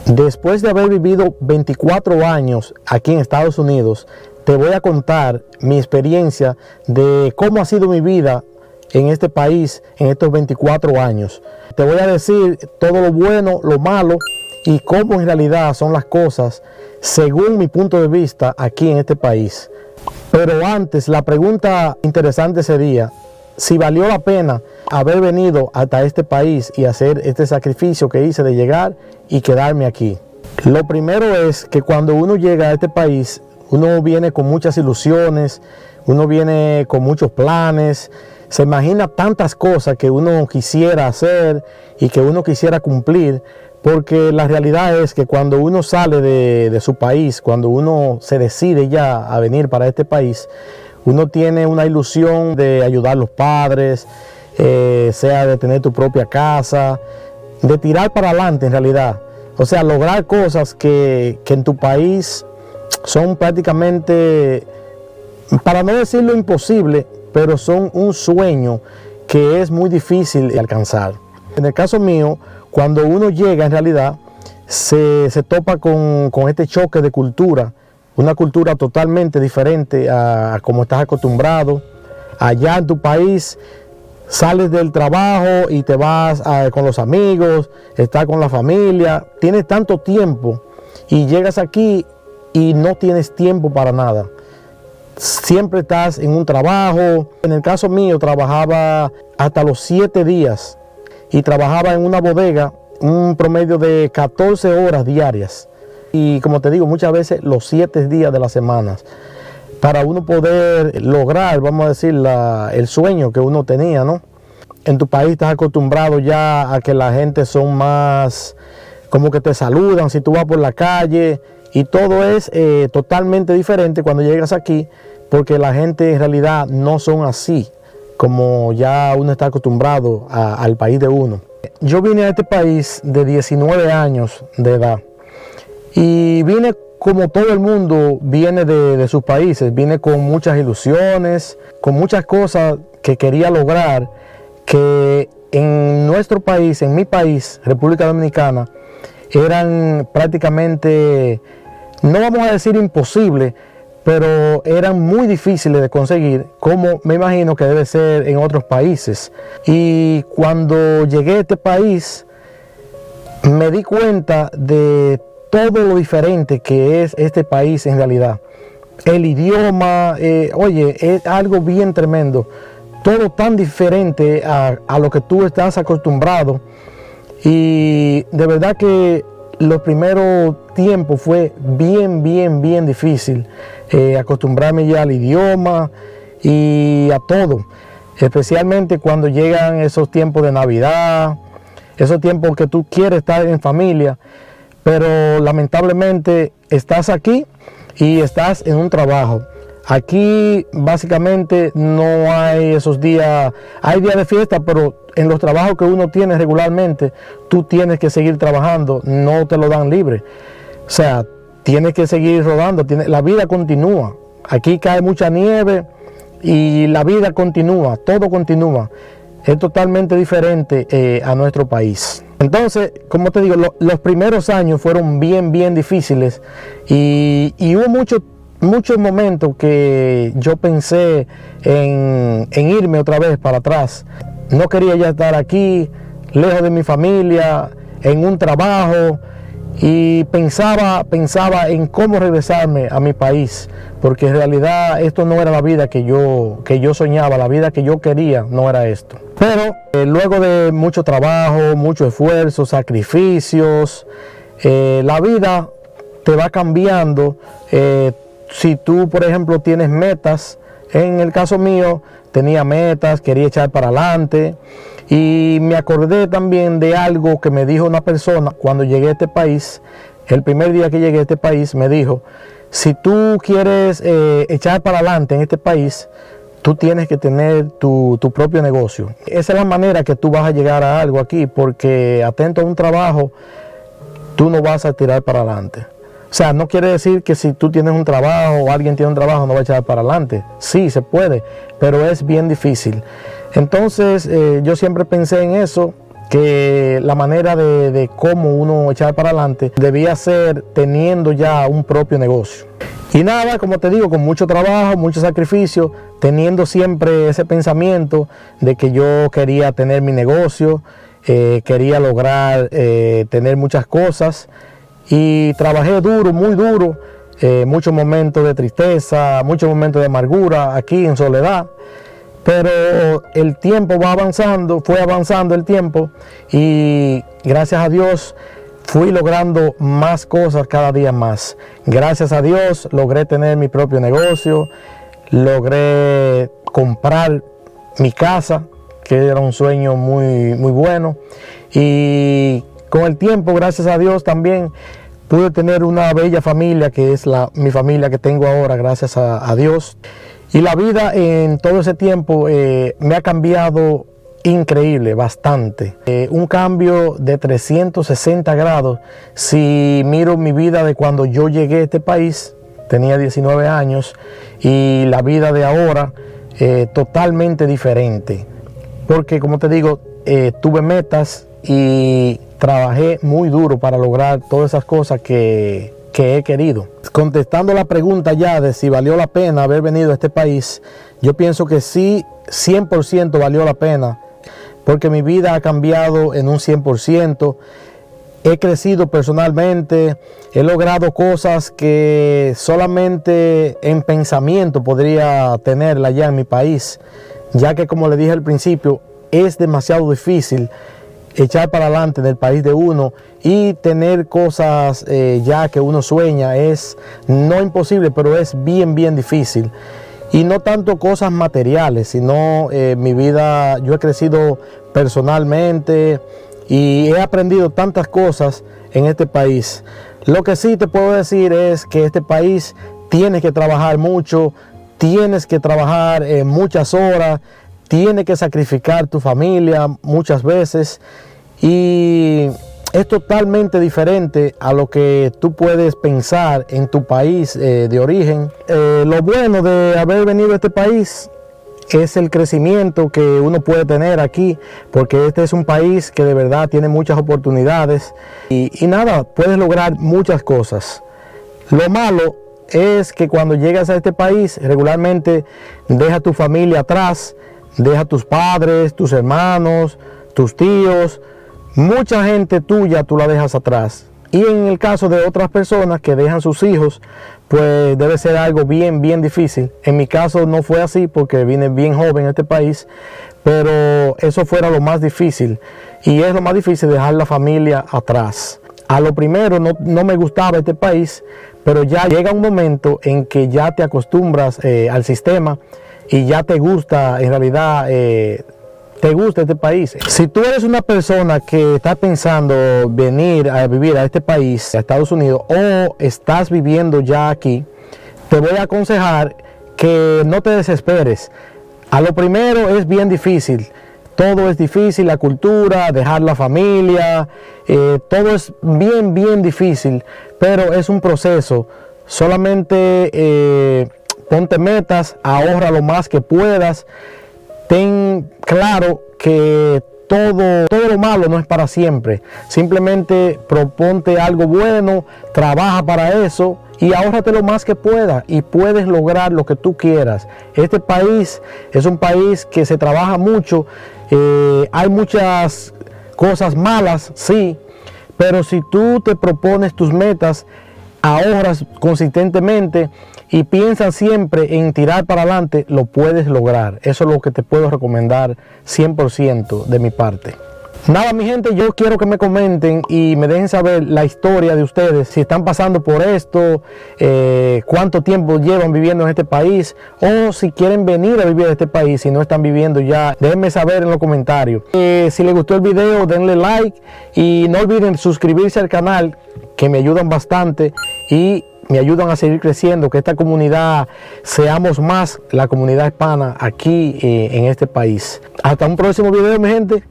Después de haber vivido 24 años aquí en Estados Unidos, te voy a contar mi experiencia de cómo ha sido mi vida en este país en estos 24 años. Te voy a decir todo lo bueno, lo malo y cómo en realidad son las cosas según mi punto de vista aquí en este país. Pero antes, la pregunta interesante sería si valió la pena haber venido hasta este país y hacer este sacrificio que hice de llegar y quedarme aquí. Lo primero es que cuando uno llega a este país, uno viene con muchas ilusiones, uno viene con muchos planes, se imagina tantas cosas que uno quisiera hacer y que uno quisiera cumplir, porque la realidad es que cuando uno sale de su país, cuando uno se decide ya a venir para este país, uno tiene una ilusión de ayudar a los padres, sea de tener tu propia casa, de tirar para adelante en realidad. O sea, lograr cosas que en tu país son prácticamente, para no decirlo imposible, pero son un sueño que es muy difícil de alcanzar. En el caso mío, cuando uno llega en realidad, se topa con este choque de cultura, una cultura totalmente diferente a como estás acostumbrado. Allá en tu país sales del trabajo y te vas con los amigos, estás con la familia, tienes tanto tiempo y llegas aquí y no tienes tiempo para nada. Siempre estás en un trabajo. En el caso mío trabajaba hasta los 7 días y trabajaba en una bodega un promedio de 14 horas diarias. Y como te digo, muchas veces los 7 días de la semana, para uno poder lograr, vamos a decir, el sueño que uno tenía, ¿no? En tu país estás acostumbrado ya a que la gente son más, como que te saludan si tú vas por la calle, y todo es totalmente diferente cuando llegas aquí, porque la gente en realidad no son así, como ya uno está acostumbrado al país de uno. Yo vine a este país de 19 años de edad. Y vine como todo el mundo viene de sus países, vine con muchas ilusiones, con muchas cosas que quería lograr, que en nuestro país, en mi país, República Dominicana, eran prácticamente, no vamos a decir imposibles, pero eran muy difíciles de conseguir, como me imagino que debe ser en otros países. Y cuando llegué a este país, me di cuenta de todo lo diferente que es este país en realidad. El idioma, oye, es algo bien tremendo. Todo tan diferente a lo que tú estás acostumbrado. Y de verdad que los primeros tiempos fue bien difícil. Acostumbrarme ya al idioma y a todo. Especialmente cuando llegan esos tiempos de Navidad, esos tiempos que tú quieres estar en familia. Pero lamentablemente estás aquí y estás en un trabajo. Aquí básicamente no hay esos días, hay días de fiesta, pero en los trabajos que uno tiene regularmente, tú tienes que seguir trabajando, no te lo dan libre. O sea, tienes que seguir rodando, la vida continúa. Aquí cae mucha nieve y la vida continúa, todo continúa. Es totalmente diferente a nuestro país. Entonces, como te digo, los primeros años fueron bien difíciles y hubo muchos momentos que yo pensé en irme otra vez para atrás. No quería ya estar aquí, lejos de mi familia, en un trabajo, y pensaba en cómo regresarme a mi país, porque en realidad esto no era la vida que yo soñaba, la vida que yo quería no era esto. Pero luego de mucho trabajo, mucho esfuerzo, sacrificios, la vida te va cambiando. Si tú, por ejemplo, tienes metas, en el caso mío tenía metas, quería echar para adelante, y me acordé también de algo que me dijo una persona cuando llegué a este país. El primer día que llegué a este país me dijo: si tú quieres echar para adelante en este país, tú tienes que tener tu propio negocio. Esa es la manera que tú vas a llegar a algo aquí, porque atento a un trabajo, tú no vas a tirar para adelante. O sea, no quiere decir que si tú tienes un trabajo o alguien tiene un trabajo no va a echar para adelante. Sí, se puede, pero es bien difícil. Entonces yo siempre pensé en eso que la manera de cómo uno echar para adelante debía ser teniendo ya un propio negocio. Y nada, como te digo, con mucho trabajo, mucho sacrificio, teniendo siempre ese pensamiento de que yo quería tener mi negocio, quería lograr tener muchas cosas, y trabajé duro, muy duro, muchos momentos de tristeza, muchos momentos de amargura aquí en soledad. Pero el tiempo va avanzando, fue avanzando el tiempo, y gracias a Dios fui logrando más cosas cada día más. Gracias a Dios logré tener mi propio negocio, logré comprar mi casa, que era un sueño muy bueno, y con el tiempo, gracias a Dios, también pude tener una bella familia, que es mi familia que tengo ahora, gracias a Dios. Y la vida en todo ese tiempo me ha cambiado increíble, bastante. Un cambio de 360 grados. Si miro mi vida de cuando yo llegué a este país, tenía 19 años, y la vida de ahora, totalmente diferente. Porque, como te digo, tuve metas y trabajé muy duro para lograr todas esas cosas que he querido. Contestando la pregunta ya de si valió la pena haber venido a este país, yo pienso que sí, 100% valió la pena, porque mi vida ha cambiado en un 100%. He crecido personalmente, he logrado cosas que solamente en pensamiento podría tenerla ya en mi país, ya que, como le dije al principio, es demasiado difícil echar para adelante en el país de uno y tener cosas ya que uno sueña. Es no imposible, pero es bien difícil. Y no tanto cosas materiales, sino mi vida, yo he crecido personalmente y he aprendido tantas cosas en este país. Lo que sí te puedo decir es que este país tienes que trabajar mucho, tienes que trabajar muchas horas, tienes que sacrificar tu familia muchas veces, y es totalmente diferente a lo que tú puedes pensar en tu país de origen. Lo bueno de haber venido a este país es el crecimiento que uno puede tener aquí, porque este es un país que de verdad tiene muchas oportunidades, y nada, puedes lograr muchas cosas. Lo malo es que cuando llegas a este país, regularmente deja tu familia atrás, deja tus padres, tus hermanos, tus tíos, mucha gente tuya tú la dejas atrás. Y en el caso de otras personas que dejan sus hijos, pues debe ser algo bien difícil. En mi caso no fue así, porque vine bien joven a este país, pero eso fuera lo más difícil. Y es lo más difícil, dejar la familia atrás. A lo primero no me gustaba este país, pero ya llega un momento en que ya te acostumbras al sistema y ya te gusta, en realidad, te gusta este país. Si tú eres una persona que está pensando venir a vivir a este país, a Estados Unidos, o estás viviendo ya aquí, te voy a aconsejar que no te desesperes. A lo primero es bien difícil. Todo es difícil, la cultura, dejar la familia, todo es bien difícil, pero es un proceso. Solamente ponte metas, ahorra lo más que puedas. Ten claro que todo lo malo no es para siempre. Simplemente proponte algo bueno, trabaja para eso y ahórrate lo más que puedas, y puedes lograr lo que tú quieras. Este país es un país que se trabaja mucho. Hay muchas cosas malas, sí, pero si tú te propones tus metas, ahorras consistentemente y piensas siempre en tirar para adelante, lo puedes lograr. Eso es lo que te puedo recomendar 100% de mi parte. Nada, mi gente, yo quiero que me comenten y me dejen saber la historia de ustedes, si están pasando por esto, cuánto tiempo llevan viviendo en este país, o si quieren venir a vivir a este país, si no están viviendo ya, déjenme saber en los comentarios. Si les gustó el video, denle like y no olviden suscribirse al canal, que me ayudan bastante y me ayudan a seguir creciendo, que esta comunidad seamos más, la comunidad hispana aquí en este país. Hasta un próximo video, mi gente.